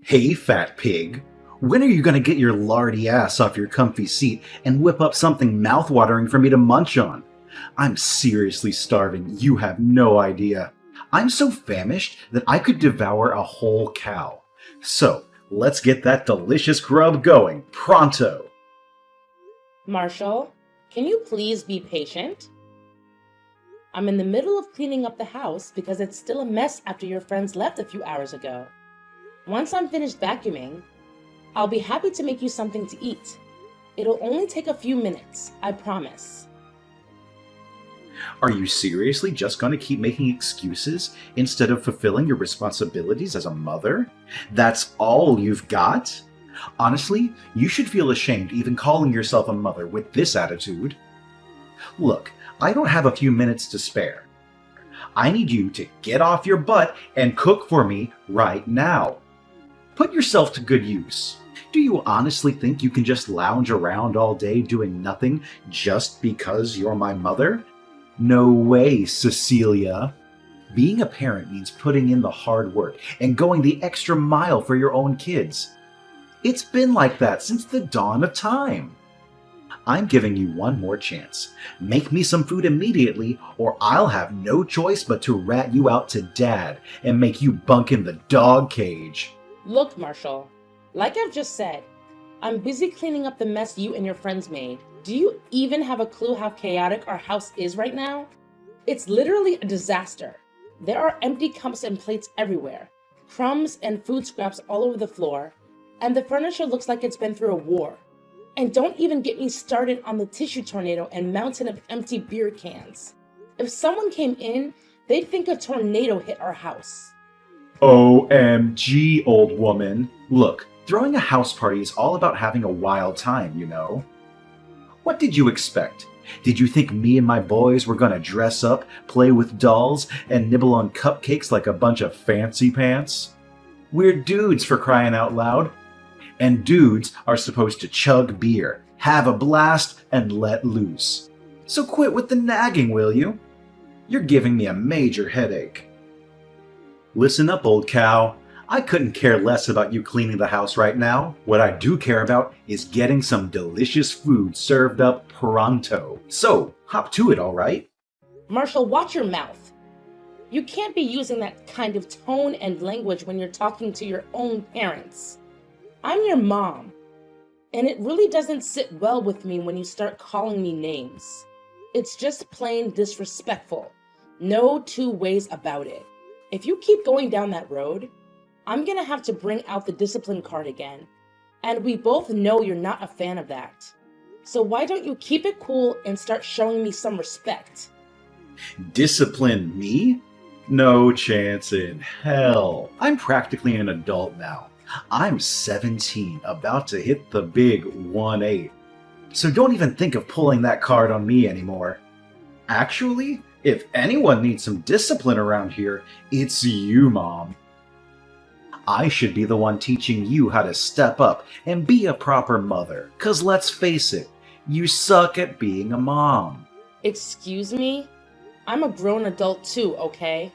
Hey, fat pig. When are you gonna get your lardy ass off your comfy seat and whip up something mouthwatering for me to munch on? I'm seriously starving, you have no idea. I'm so famished that I could devour a whole cow. So, let's get that delicious grub going, pronto! Marshall, can you please be patient? I'm in the middle of cleaning up the house because it's still a mess after your friends left a few hours ago. Once I'm finished vacuuming, I'll be happy to make you something to eat. It'll only take a few minutes, I promise. Are you seriously just gonna keep making excuses instead of fulfilling your responsibilities as a mother? That's all you've got? Honestly, you should feel ashamed even calling yourself a mother with this attitude. Look, I don't have a few minutes to spare. I need you to get off your butt and cook for me right now. Put yourself to good use. Do you honestly think you can just lounge around all day doing nothing just because you're my mother? No way, Cecilia. Being a parent means putting in the hard work and going the extra mile for your own kids. It's been like that since the dawn of time. I'm giving you one more chance. Make me some food immediately, or I'll have no choice but to rat you out to Dad and make you bunk in the dog cage. Look, Marshall, like I've just said, I'm busy cleaning up the mess you and your friends made. Do you even have a clue how chaotic our house is right now? It's literally a disaster. There are empty cups and plates everywhere, crumbs and food scraps all over the floor, and the furniture looks like it's been through a war. And don't even get me started on the tissue tornado and mountain of empty beer cans. If someone came in, they'd think a tornado hit our house. OMG, old woman. Look, throwing a house party is all about having a wild time, you know. What did you expect? Did you think me and my boys were gonna dress up, play with dolls, and nibble on cupcakes like a bunch of fancy pants? We're dudes, for crying out loud. And dudes are supposed to chug beer, have a blast, and let loose. So quit with the nagging, will you? You're giving me a major headache. Listen up, old cow. I couldn't care less about you cleaning the house right now. What I do care about is getting some delicious food served up pronto. So, hop to it, all right? Marshall, watch your mouth. You can't be using that kind of tone and language when you're talking to your own parents. I'm your mom, and it really doesn't sit well with me when you start calling me names. It's just plain disrespectful. No two ways about it. If you keep going down that road, I'm gonna have to bring out the discipline card again. And we both know you're not a fan of that. So why don't you keep it cool and start showing me some respect? Discipline me? No chance in hell. I'm practically an adult now. I'm 17, about to hit the big 1-8. So don't even think of pulling that card on me anymore. Actually, if anyone needs some discipline around here, it's you, Mom. I should be the one teaching you how to step up and be a proper mother. 'Cause let's face it, you suck at being a mom. Excuse me? I'm a grown adult too, okay?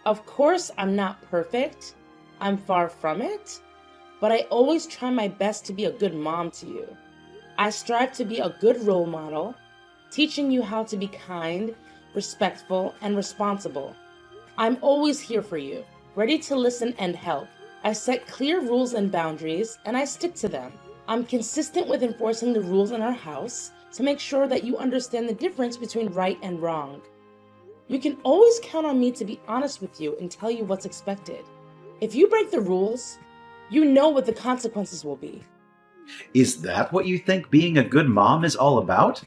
Of course I'm not perfect. I'm far from it. But I always try my best to be a good mom to you. I strive to be a good role model, teaching you how to be kind, respectful, and responsible. I'm always here for you, ready to listen and help. I set clear rules and boundaries, and I stick to them. I'm consistent with enforcing the rules in our house to make sure that you understand the difference between right and wrong. You can always count on me to be honest with you and tell you what's expected. If you break the rules, you know what the consequences will be. Is that what you think being a good mom is all about?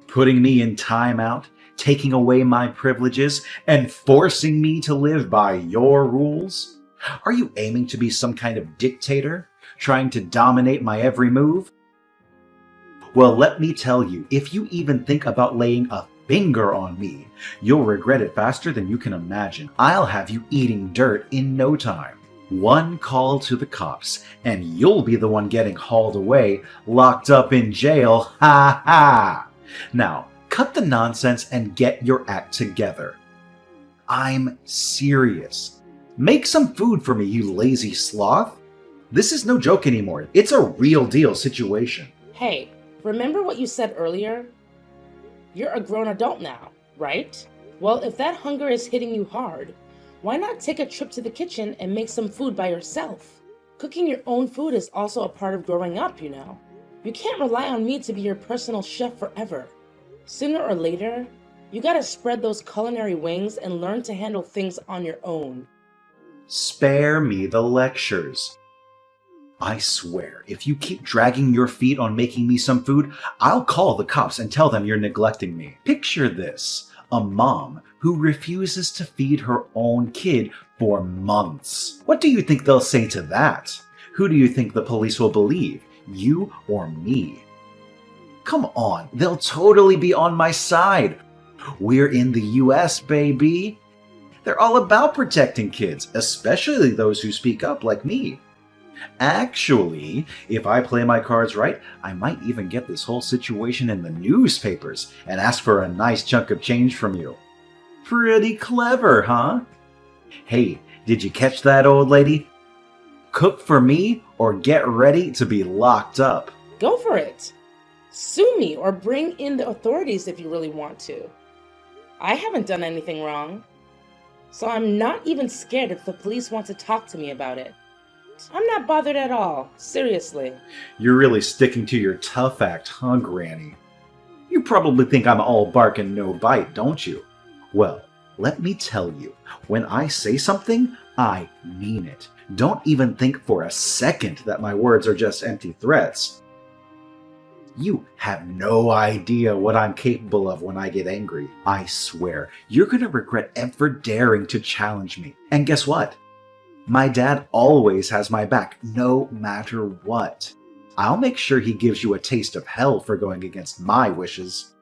Putting me in timeout, taking away my privileges, and forcing me to live by your rules? Are you aiming to be some kind of dictator, trying to dominate my every move? Well, let me tell you, if you even think about laying a finger on me, you'll regret it faster than you can imagine. I'll have you eating dirt in no time. One call to the cops, and you'll be the one getting hauled away, locked up in jail, ha ha! Now, cut the nonsense and get your act together. I'm serious. Make some food for me, you lazy sloth. This is no joke anymore. It's a real deal situation. Hey, remember what you said earlier? You're a grown adult now, right? Well, if that hunger is hitting you hard, why not take a trip to the kitchen and make some food by yourself? Cooking your own food is also a part of growing up, you know. You can't rely on me to be your personal chef forever. Sooner or later, you gotta spread those culinary wings and learn to handle things on your own. Spare me the lectures. I swear, if you keep dragging your feet on making me some food, I'll call the cops and tell them you're neglecting me. Picture this, a mom who refuses to feed her own kid for months. What do you think they'll say to that? Who do you think the police will believe, you or me? Come on, they'll totally be on my side. We're in the US, baby. They're all about protecting kids, especially those who speak up like me. Actually, if I play my cards right, I might even get this whole situation in the newspapers and ask for a nice chunk of change from you. Pretty clever, huh? Hey, did you catch that, old lady? Cook for me or get ready to be locked up. Go for it. Sue me or bring in the authorities if you really want to. I haven't done anything wrong. So I'm not even scared if the police want to talk to me about it. I'm not bothered at all, seriously. You're really sticking to your tough act, huh, Granny? You probably think I'm all bark and no bite, don't you? Well, let me tell you, when I say something, I mean it. Don't even think for a second that my words are just empty threats. You have no idea what I'm capable of when I get angry. I swear, you're gonna regret ever daring to challenge me. And guess what? My dad always has my back, no matter what. I'll make sure he gives you a taste of hell for going against my wishes.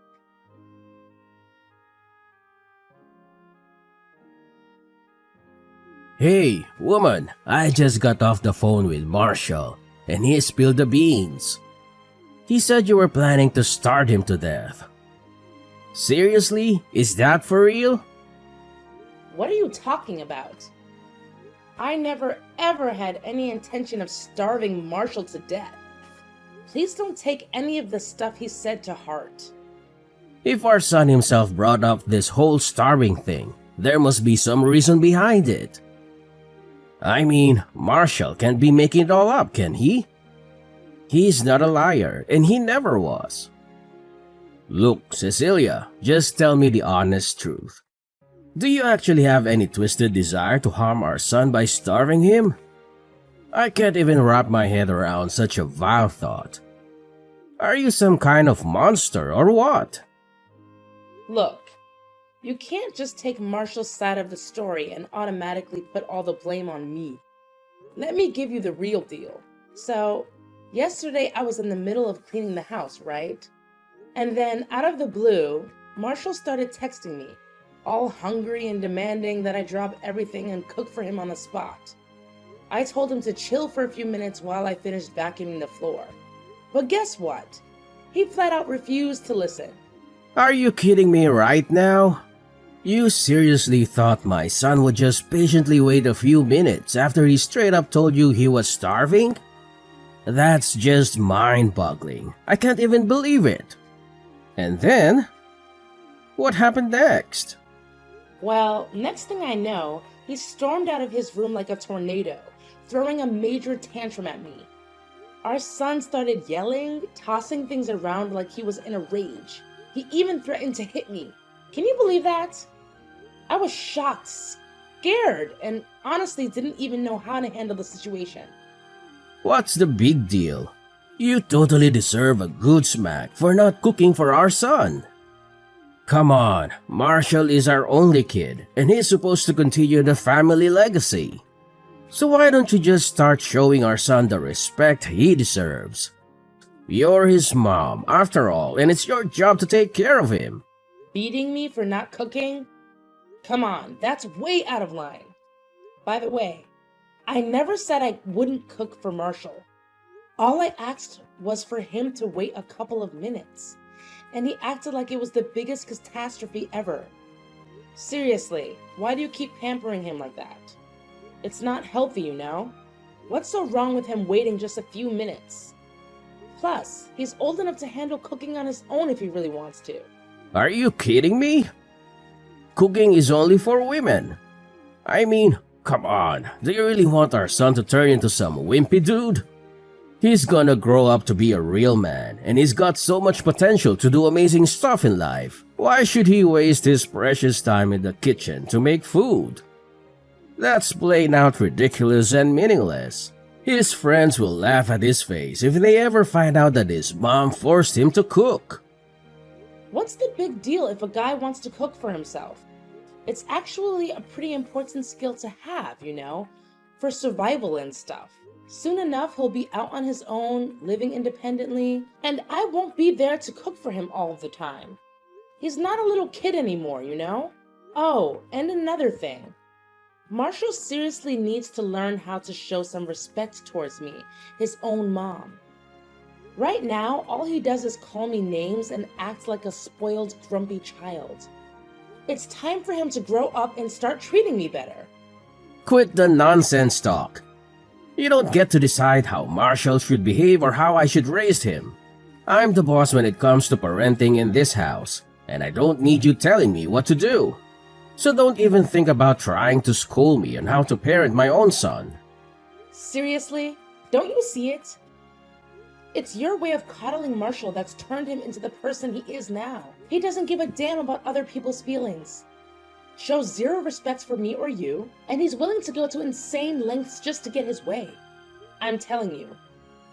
Hey, woman, I just got off the phone with Marshall, and he spilled the beans. He said you were planning to starve him to death. Seriously? Is that for real? What are you talking about? I never ever had any intention of starving Marshall to death. Please don't take any of the stuff he said to heart. If our son himself brought up this whole starving thing, there must be some reason behind it. I mean, Marshall can't be making it all up, can he? He's not a liar, and he never was. Look, Cecilia, just tell me the honest truth. Do you actually have any twisted desire to harm our son by starving him? I can't even wrap my head around such a vile thought. Are you some kind of monster or what? Look, you can't just take Marshall's side of the story and automatically put all the blame on me. Let me give you the real deal. So, yesterday I was in the middle of cleaning the house, right? And then, out of the blue, Marshall started texting me, all hungry and demanding that I drop everything and cook for him on the spot. I told him to chill for a few minutes while I finished vacuuming the floor. But guess what? He flat out refused to listen. Are you kidding me right now? You seriously thought my son would just patiently wait a few minutes after he straight up told you he was starving? That's just mind-boggling. I can't even believe it. And then, what happened next? Well, next thing I know, he stormed out of his room like a tornado, throwing a major tantrum at me. Our son started yelling, tossing things around like he was in a rage. He even threatened to hit me. Can you believe that? I was shocked, scared, and honestly didn't even know how to handle the situation. What's the big deal? You totally deserve a good smack for not cooking for our son. Come on, Marshall is our only kid, and he's supposed to continue the family legacy. So why don't you just start showing our son the respect he deserves? You're his mom, after all, and it's your job to take care of him. Beating me for not cooking? Come on, that's way out of line. By the way, I never said I wouldn't cook for Marshall. All I asked was for him to wait a couple of minutes, and he acted like it was the biggest catastrophe ever. Seriously, why do you keep pampering him like that? It's not healthy, you know? What's so wrong with him waiting just a few minutes? Plus, he's old enough to handle cooking on his own if he really wants to. Are you kidding me? Cooking is only for women. I mean, come on, do you really want our son to turn into some wimpy dude? He's gonna grow up to be a real man, and he's got so much potential to do amazing stuff in life. Why should he waste his precious time in the kitchen to make food? That's plain out ridiculous and meaningless. His friends will laugh at his face if they ever find out that his mom forced him to cook. What's the big deal if a guy wants to cook for himself? It's actually a pretty important skill to have, for survival and stuff. Soon enough, he'll be out on his own, living independently, and I won't be there to cook for him all the time. He's not a little kid anymore, Oh, and another thing. Marshall seriously needs to learn how to show some respect towards me, his own mom. Right now, all he does is call me names and act like a spoiled, grumpy child. It's time for him to grow up and start treating me better. Quit the nonsense talk. You don't get to decide how Marshall should behave or how I should raise him. I'm the boss when it comes to parenting in this house, and I don't need you telling me what to do. So don't even think about trying to school me on how to parent my own son. Seriously? Don't you see it? It's your way of coddling Marshall that's turned him into the person he is now. He doesn't give a damn about other people's feelings, shows zero respect for me or you, and he's willing to go to insane lengths just to get his way. I'm telling you,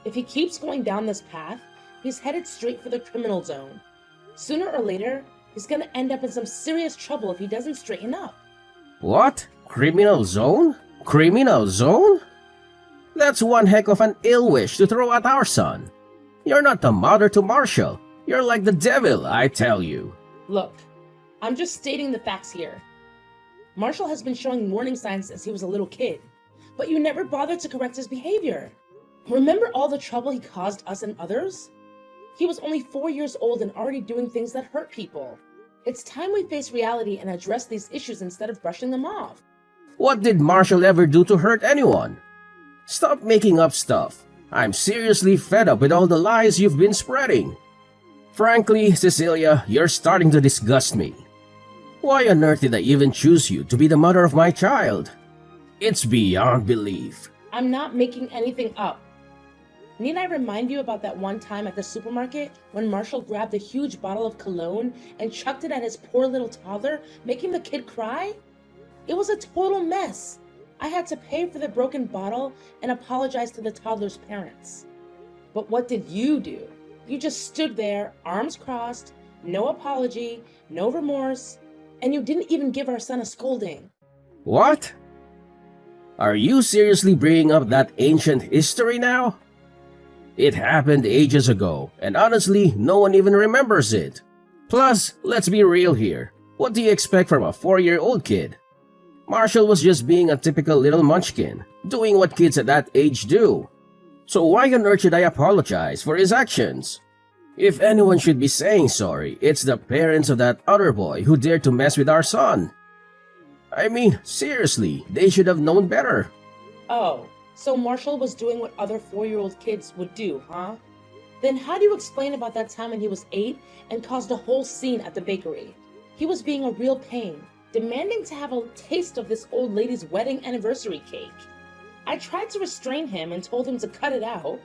if he keeps going down this path, he's headed straight for the criminal zone. Sooner or later, he's gonna end up in some serious trouble if he doesn't straighten up. What? Criminal zone? Criminal zone? That's one heck of an ill wish to throw at our son. You're not the mother to Marshall. You're like the devil, I tell you. Look, I'm just stating the facts here. Marshall has been showing warning signs since he was a little kid, but you never bothered to correct his behavior. Remember all the trouble he caused us and others? He was only 4 years old and already doing things that hurt people. It's time we face reality and address these issues instead of brushing them off. What did Marshall ever do to hurt anyone? Stop making up stuff. I'm seriously fed up with all the lies you've been spreading. Frankly, Cecilia, you're starting to disgust me. Why on earth did I even choose you to be the mother of my child? It's beyond belief. I'm not making anything up. Need I remind you about that one time at the supermarket when Marshall grabbed a huge bottle of cologne and chucked it at his poor little toddler, making the kid cry? It was a total mess. I had to pay for the broken bottle and apologize to the toddler's parents. But what did you do? You just stood there, arms crossed, no apology, no remorse, and you didn't even give our son a scolding. What? Are you seriously bringing up that ancient history now? It happened ages ago, and honestly, no one even remembers it. Plus, let's be real here. What do you expect from a 4-year-old kid? Marshall was just being a typical little munchkin, doing what kids at that age do. So why on earth should I apologize for his actions? If anyone should be saying sorry, it's the parents of that other boy who dared to mess with our son. I mean, seriously, they should have known better. Oh, so Marshall was doing what other 4-year-old kids would do, huh? Then how do you explain about that time when he was 8 and caused a whole scene at the bakery? He was being a real pain, demanding to have a taste of this old lady's wedding anniversary cake. I tried to restrain him and told him to cut it out,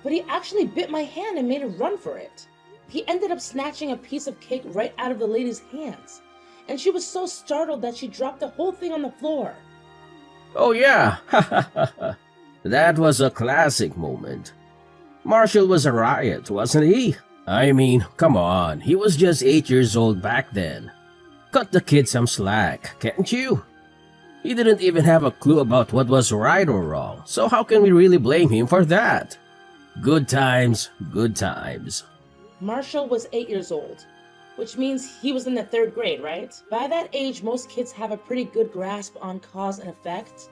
but he actually bit my hand and made a run for it. He ended up snatching a piece of cake right out of the lady's hands, and she was so startled that she dropped the whole thing on the floor. Oh yeah, that was a classic moment. Marshall was a riot, wasn't he? I mean, come on, he was just 8 years old back then. Cut the kid some slack, can't you? He didn't even have a clue about what was right or wrong, so how can we really blame him for that? Good times, good times. Marshall was 8 years old, which means he was in the 3rd grade, right? By that age, most kids have a pretty good grasp on cause and effect.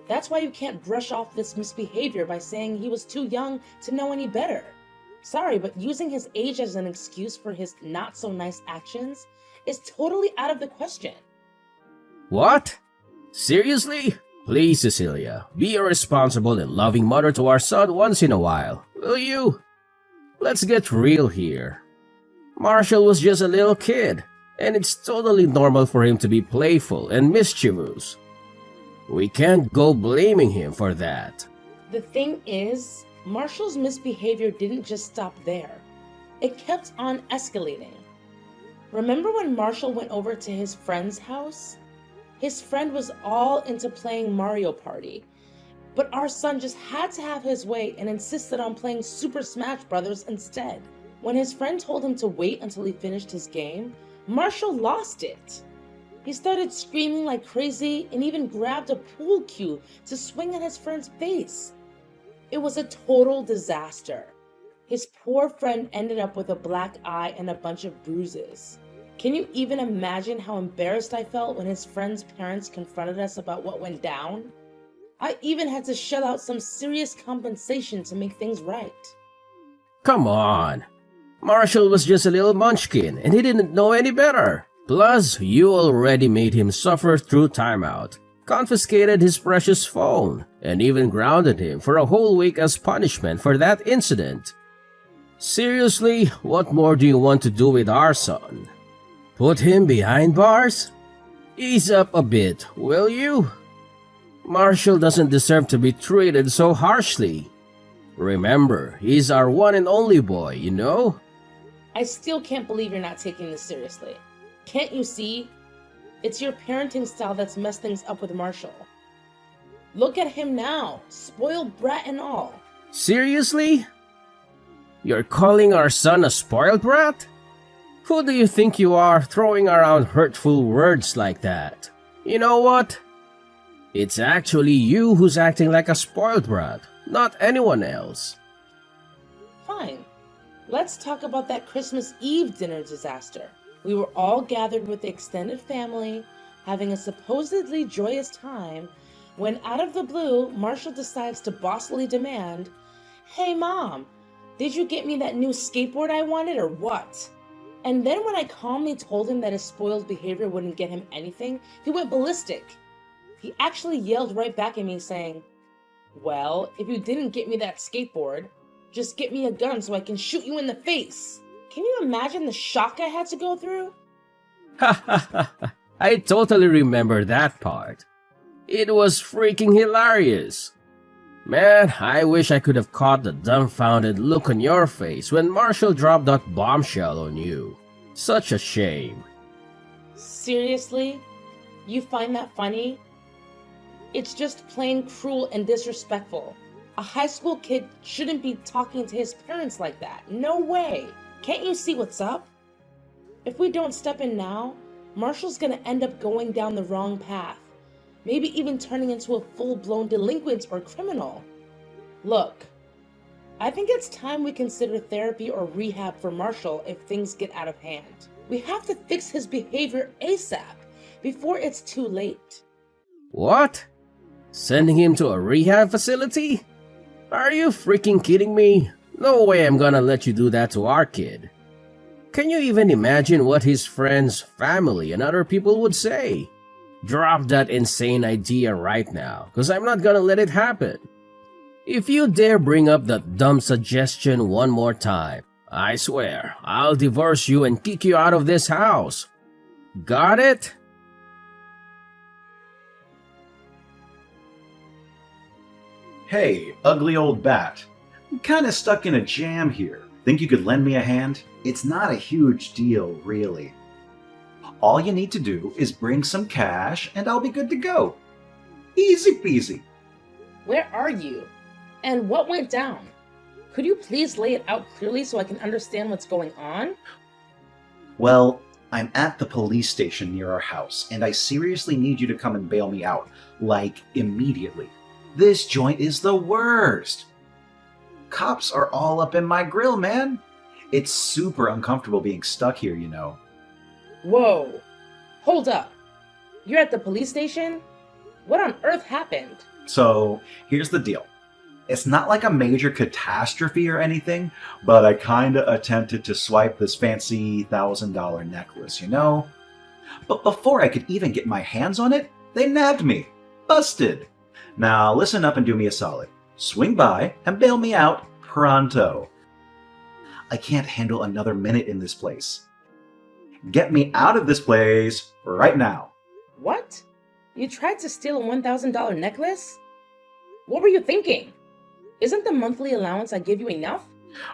That's why you can't brush off this misbehavior by saying he was too young to know any better. Sorry, but using his age as an excuse for his not-so-nice actions is totally out of the question. What? Seriously? Please, Cecilia, be a responsible and loving mother to our son once in a while, will you? Let's get real here. Marshall was just a little kid, and it's totally normal for him to be playful and mischievous. We can't go blaming him for that. The thing is, Marshall's misbehavior didn't just stop there. It kept on escalating. Remember when Marshall went over to his friend's house? His friend was all into playing Mario Party, but our son just had to have his way and insisted on playing Super Smash Bros. Instead. When his friend told him to wait until he finished his game, Marshall lost it. He started screaming like crazy and even grabbed a pool cue to swing at his friend's face. It was a total disaster. His poor friend ended up with a black eye and a bunch of bruises. Can you even imagine how embarrassed I felt when his friend's parents confronted us about what went down? I even had to shell out some serious compensation to make things right. Come on. Marshall was just a little munchkin and he didn't know any better. Plus, you already made him suffer through timeout, confiscated his precious phone, and even grounded him for a whole week as punishment for that incident. Seriously, what more do you want to do with our son? Put him behind bars? Ease up a bit, will you? Marshall doesn't deserve to be treated so harshly. Remember, he's our one and only boy, you know? I still can't believe you're not taking this seriously. Can't you see? It's your parenting style that's messed things up with Marshall. Look at him now, spoiled brat and all. Seriously? You're calling our son a spoiled brat? Who do you think you are throwing around hurtful words like that? You know what? It's actually you who's acting like a spoiled brat, not anyone else. Fine. Let's talk about that Christmas Eve dinner disaster. We were all gathered with the extended family, having a supposedly joyous time, when out of the blue, Marshall decides to bossily demand, "Hey Mom, did you get me that new skateboard I wanted or what?" And then when I calmly told him that his spoiled behavior wouldn't get him anything, he went ballistic. He actually yelled right back at me saying, "Well, if you didn't get me that skateboard, just get me a gun so I can shoot you in the face." Can you imagine the shock I had to go through? I totally remember that part. It was freaking hilarious. Man, I wish I could have caught the dumbfounded look on your face when Marshall dropped that bombshell on you. Such a shame. Seriously? You find that funny? It's just plain cruel and disrespectful. A high school kid shouldn't be talking to his parents like that. No way. Can't you see what's up? If we don't step in now, Marshall's gonna end up going down the wrong path. Maybe even turning into a full-blown delinquent or criminal. Look, I think it's time we consider therapy or rehab for Marshall if things get out of hand. We have to fix his behavior ASAP before it's too late. What? Sending him to a rehab facility? Are you freaking kidding me? No way I'm gonna let you do that to our kid. Can you even imagine what his friends, family, and other people would say? Drop that insane idea right now, because I'm not gonna let it happen. If you dare bring up that dumb suggestion one more time, I swear, I'll divorce you and kick you out of this house. Got it? Hey, ugly old bat. I'm kinda stuck in a jam here. Think you could lend me a hand? It's not a huge deal, really. All you need to do is bring some cash and I'll be good to go. Easy peasy. Where are you? And what went down? Could you please lay it out clearly so I can understand what's going on? Well, I'm at the police station near our house, and I seriously need you to come and bail me out, like, immediately. This joint is the worst. Cops are all up in my grill, man. It's super uncomfortable being stuck here, you know. Whoa. Hold up. You're at the police station? What on earth happened? So, here's the deal. It's not like a major catastrophe or anything, but I kinda attempted to swipe this fancy $1,000 necklace, you know? But before I could even get my hands on it, they nabbed me. Busted. Now listen up and do me a solid. Swing by and bail me out pronto. I can't handle another minute in this place. Get me out of this place right now. What? You tried to steal a $1,000 necklace? What were you thinking? Isn't the monthly allowance I give you enough?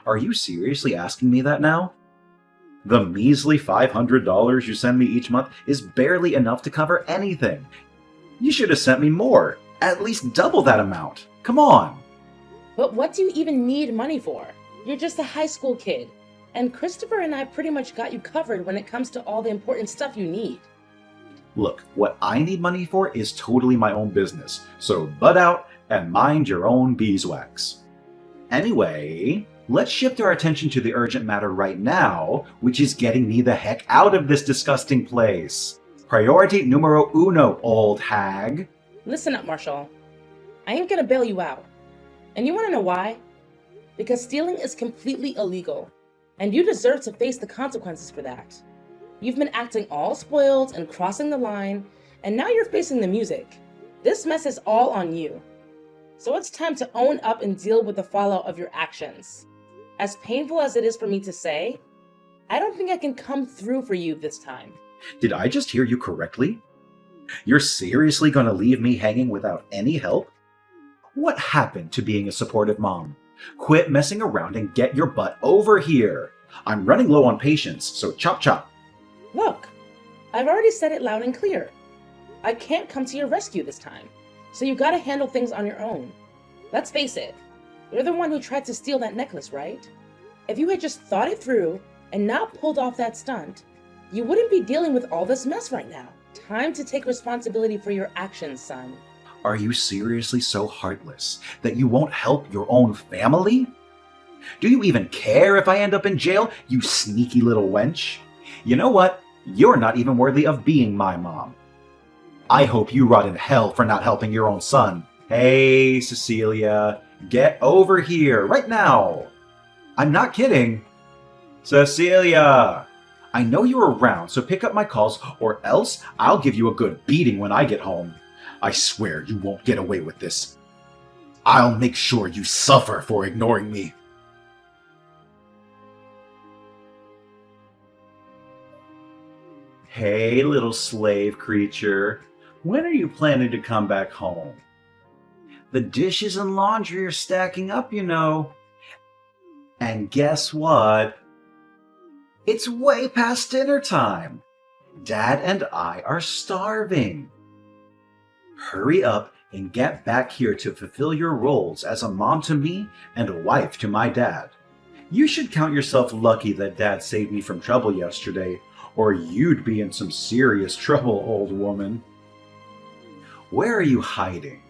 Are you seriously asking me that now? The measly $500 you send me each month is barely enough to cover anything. You should have sent me more, at least double that amount. Come on. But what do you even need money for? You're just a high school kid. And Christopher and I pretty much got you covered when it comes to all the important stuff you need. Look, what I need money for is totally my own business, so butt out and mind your own beeswax. Anyway, let's shift our attention to the urgent matter right now, which is getting me the heck out of this disgusting place. Priority numero uno, old hag. Listen up, Marshall. I ain't gonna bail you out. And you wanna know why? Because stealing is completely illegal, and you deserve to face the consequences for that. You've been acting all spoiled and crossing the line, and now you're facing the music. This mess is all on you. So it's time to own up and deal with the fallout of your actions. As painful as it is for me to say, I don't think I can come through for you this time. Did I just hear you correctly? You're seriously gonna leave me hanging without any help? What happened to being a supportive mom? Quit messing around and get your butt over here. I'm running low on patience, so chop chop. Look, I've already said it loud and clear. I can't come to your rescue this time, so you gotta handle things on your own. Let's face it, you're the one who tried to steal that necklace, right? If you had just thought it through and not pulled off that stunt, you wouldn't be dealing with all this mess right now. Time to take responsibility for your actions, son. Are you seriously so heartless that you won't help your own family? Do you even care if I end up in jail, you sneaky little wench? You know what? You're not even worthy of being my mom. I hope you rot in hell for not helping your own son. Hey, Cecilia, get over here right now. I'm not kidding. Cecilia! I know you're around, so pick up my calls or else I'll give you a good beating when I get home. I swear you won't get away with this. I'll make sure you suffer for ignoring me. Hey, little slave creature. When are you planning to come back home? The dishes and laundry are stacking up, you know. And guess what? It's way past dinner time. Dad and I are starving. Hurry up and get back here to fulfill your roles as a mom to me and a wife to my dad. You should count yourself lucky that Dad saved me from trouble yesterday, or you'd be in some serious trouble, old woman. Where are you hiding?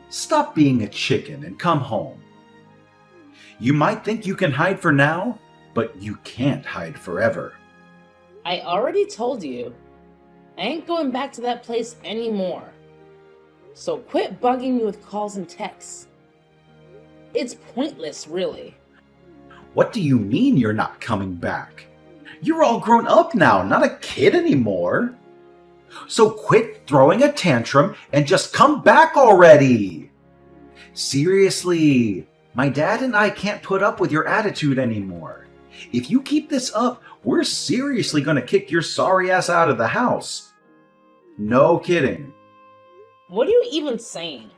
Stop being a chicken and come home. You might think you can hide for now, but you can't hide forever. I already told you, I ain't going back to that place anymore. So quit bugging me with calls and texts. It's pointless, really. What do you mean you're not coming back? You're all grown up now, not a kid anymore. So quit throwing a tantrum and just come back already. Seriously, my dad and I can't put up with your attitude anymore. If you keep this up, we're seriously gonna kick your sorry ass out of the house. No kidding. What are you even saying?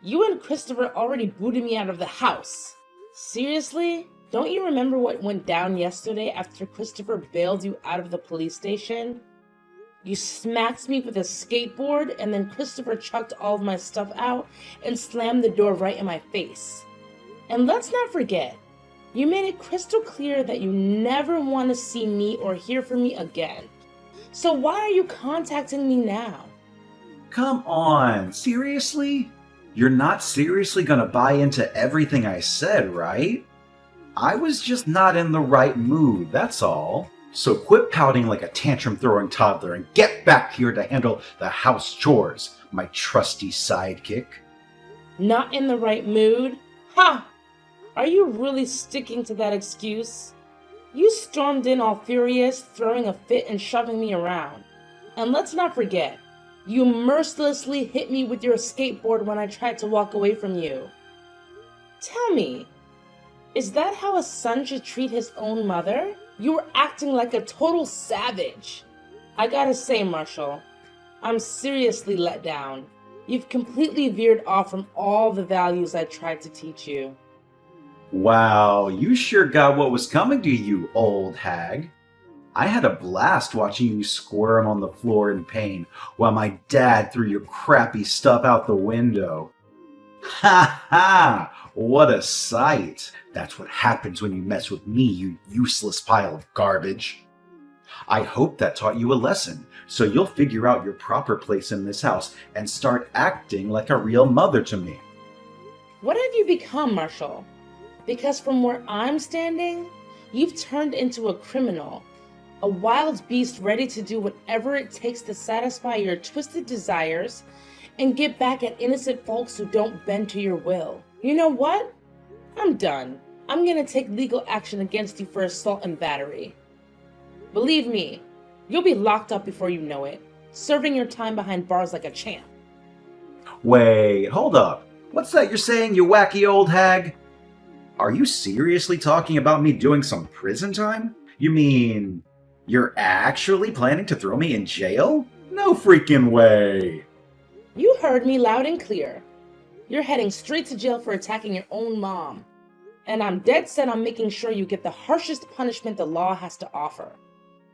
You and Christopher already booted me out of the house. Seriously? Don't you remember what went down yesterday after Christopher bailed you out of the police station? You smacked me with a skateboard, and then Christopher chucked all of my stuff out and slammed the door right in my face. And let's not forget, you made it crystal clear that you never want to see me or hear from me again. So why are you contacting me now? Come on, seriously? You're not seriously gonna buy into everything I said, right? I was just not in the right mood, that's all. So quit pouting like a tantrum-throwing toddler and get back here to handle the house chores, my trusty sidekick. Not in the right mood? Ha! Are you really sticking to that excuse? You stormed in all furious, throwing a fit and shoving me around. And let's not forget, You mercilessly hit me with your skateboard when I tried to walk away from you. Tell me, is that how a son should treat his own mother? You were acting like a total savage. I gotta say, Marshall, I'm seriously let down. You've completely veered off from all the values I tried to teach you. Wow, you sure got what was coming to you, old hag. I had a blast watching you squirm on the floor in pain while my dad threw your crappy stuff out the window. Ha ha! What a sight! That's what happens when you mess with me, you useless pile of garbage. I hope that taught you a lesson, so you'll figure out your proper place in this house and start acting like a real mother to me. What have you become, Marshall? Because from where I'm standing, you've turned into a criminal, a wild beast ready to do whatever it takes to satisfy your twisted desires and get back at innocent folks who don't bend to your will. You know what? I'm done. I'm gonna take legal action against you for assault and battery. Believe me, you'll be locked up before you know it, serving your time behind bars like a champ. Wait, hold up. What's that you're saying, you wacky old hag? Are you seriously talking about me doing some prison time? You mean you're actually planning to throw me in jail? No freaking way. You heard me loud and clear. You're heading straight to jail for attacking your own mom. And I'm dead set on making sure you get the harshest punishment the law has to offer.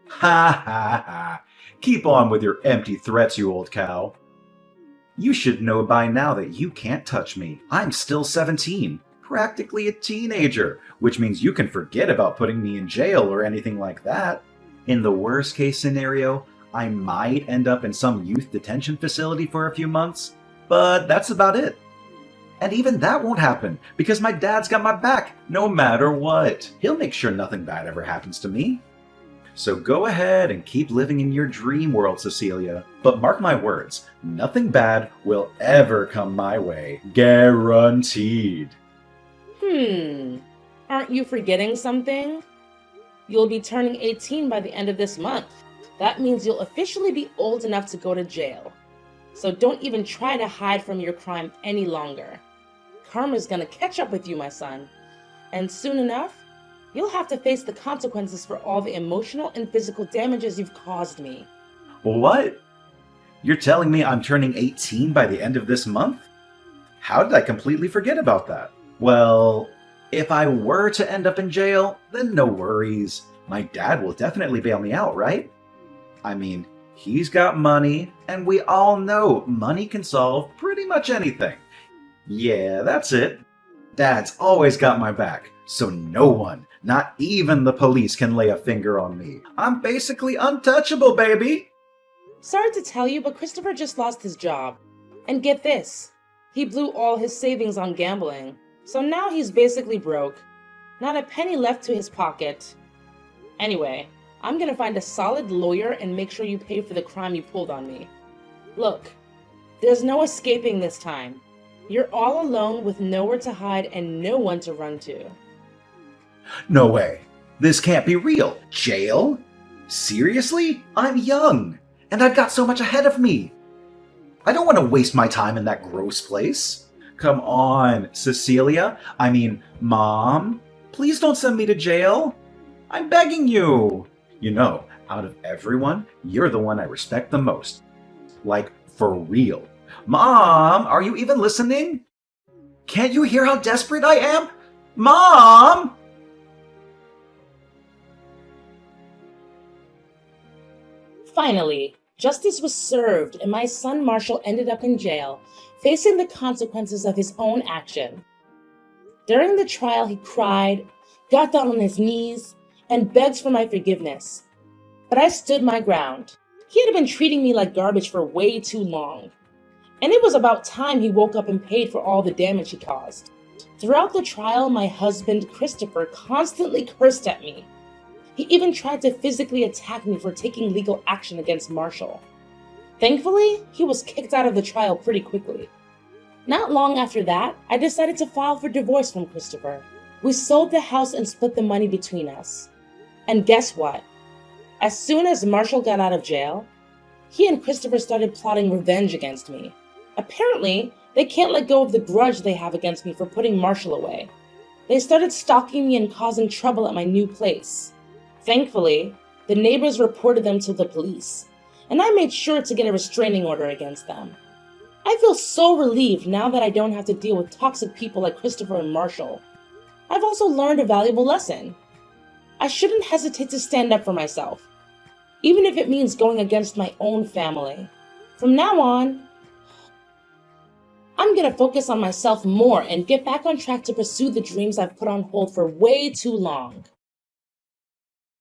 Ha ha ha. Keep on with your empty threats, you old cow. You should know by now that you can't touch me. I'm still 17, practically a teenager, which means you can forget about putting me in jail or anything like that. In the worst case scenario, I might end up in some youth detention facility for a few months, but that's about it. And even that won't happen, because my dad's got my back, no matter what. He'll make sure nothing bad ever happens to me. So go ahead and keep living in your dream world, Cecilia. But mark my words, nothing bad will ever come my way. Guaranteed. Aren't you forgetting something? You'll be turning 18 by the end of this month. That means you'll officially be old enough to go to jail. So don't even try to hide from your crime any longer. Karma's gonna catch up with you, my son. And soon enough, you'll have to face the consequences for all the emotional and physical damages you've caused me. What? You're telling me I'm turning 18 by the end of this month? How did I completely forget about that? Well, if I were to end up in jail, then no worries. My dad will definitely bail me out, right? I mean, he's got money, and we all know money can solve pretty much anything. Yeah, that's it. Dad's always got my back, so no one, not even the police, can lay a finger on me. I'm basically untouchable, baby! Sorry to tell you, but Christopher just lost his job. And get this, he blew all his savings on gambling. So now he's basically broke. Not a penny left to his pocket. Anyway, I'm gonna find a solid lawyer and make sure you pay for the crime you pulled on me. Look, there's no escaping this time. You're all alone with nowhere to hide and no one to run to. No way. This can't be real. Jail? Seriously? I'm young, and I've got so much ahead of me. I don't want to waste my time in that gross place. Come on, Cecilia. I mean, Mom. Please don't send me to jail. I'm begging you. You know, out of everyone, you're the one I respect the most. Like, for real. Mom, are you even listening? Can't you hear how desperate I am? Mom! Finally, justice was served and my son Marshall ended up in jail, facing the consequences of his own action. During the trial, he cried, got down on his knees, and begged for my forgiveness. But I stood my ground. He had been treating me like garbage for way too long. And it was about time he woke up and paid for all the damage he caused. Throughout the trial, my husband, Christopher, constantly cursed at me. He even tried to physically attack me for taking legal action against Marshall. Thankfully, he was kicked out of the trial pretty quickly. Not long after that, I decided to file for divorce from Christopher. We sold the house and split the money between us. And guess what? As soon as Marshall got out of jail, he and Christopher started plotting revenge against me. Apparently, they can't let go of the grudge they have against me for putting Marshall away. They started stalking me and causing trouble at my new place. Thankfully, the neighbors reported them to the police, and I made sure to get a restraining order against them. I feel so relieved now that I don't have to deal with toxic people like Christopher and Marshall. I've also learned a valuable lesson. I shouldn't hesitate to stand up for myself, even if it means going against my own family. From now on, I'm gonna focus on myself more and get back on track to pursue the dreams I've put on hold for way too long.